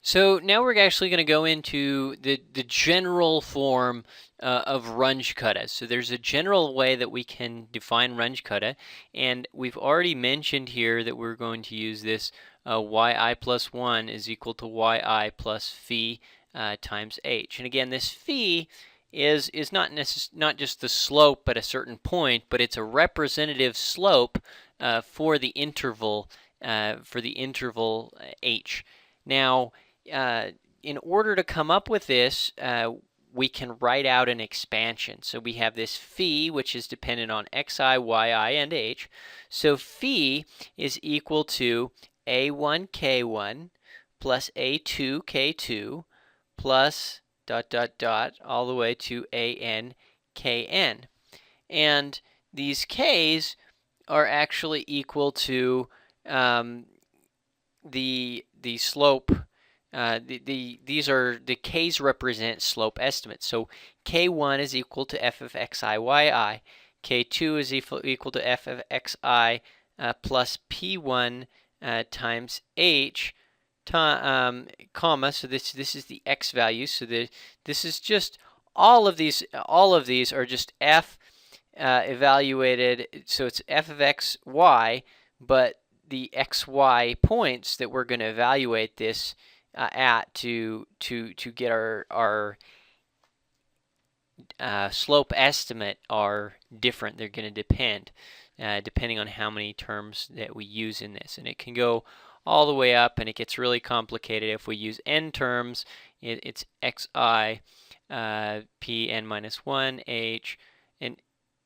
So now we're actually going to go into the general form of Runge-Kutta. So there's a general way that we can define Runge-Kutta, and we've already mentioned here that we're going to use this yi plus 1 is equal to yi plus phi times h. And again, this phi is not just the slope at a certain point, but it's a representative slope for the interval h. Now, in order to come up with this, we can write out an expansion. So we have this phi, which is dependent on xi, yi, and h. So phi is equal to a1 k1 plus a2 k2 plus dot dot dot all the way to an kn. And these k's are actually equal to the slope. These are the k's represent slope estimates. So k1 is equal to f of xi yi. K2 is equal to f of xi plus p1 times h, comma. So this is the x value. So this is just all of these are just f evaluated. So it's f of x y, but the xy points that we're going to evaluate this at to get our slope estimate are different. They're going to depend depending on how many terms that we use in this, and it can go all the way up, and it gets really complicated if we use n terms. It's xi p n minus 1 h, and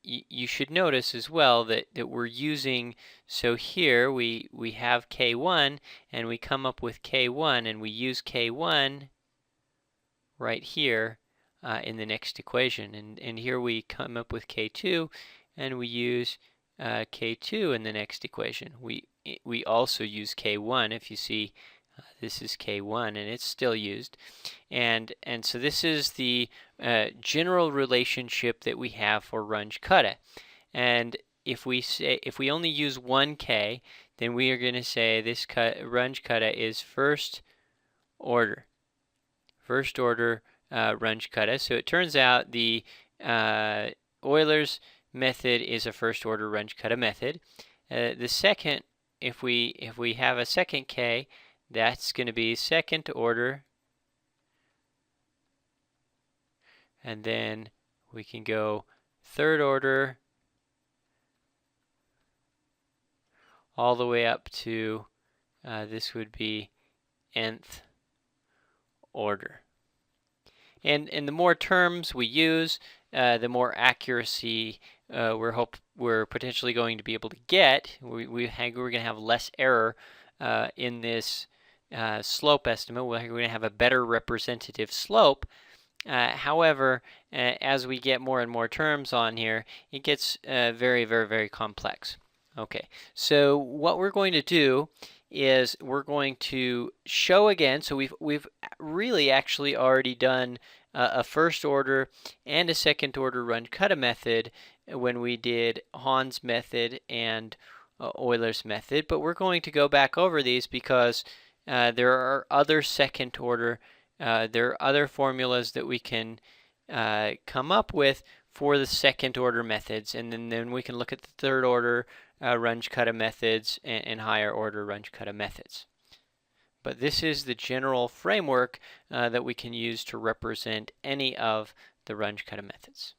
you should notice as well that we're using, so here we have k1 and we come up with k1 and we use k1 right here in the next equation, and here we come up with k2 and we use k2 in the next equation. We also use k1. If you see, this is k1 and it's still used, and so this is the general relationship that we have for Runge-Kutta. And if we only use 1k, then we are going to say this Runge-Kutta is first order Runge-Kutta. So it turns out the Euler's method is a first order Runge-Kutta method. The second, if we have a second k, that's going to be second order, and then we can go third order all the way up to this would be nth order. And the more terms we use, the more accuracy we're potentially going to be able to get. We're going to have less error in this slope estimate. We're going to have a better representative slope. However, as we get more and more terms on here, it gets very, very, very complex. Okay, so what we're going to do is we're going to show again. So we've really actually already done a first order and a second order Runge-Kutta method when we did Hahn's method and Euler's method, but we're going to go back over these because there are other second order, there are other formulas that we can come up with for the second order methods, and then we can look at the third order Runge-Kutta methods and higher order Runge-Kutta methods. But this is the general framework that we can use to represent any of the Runge-Kutta methods.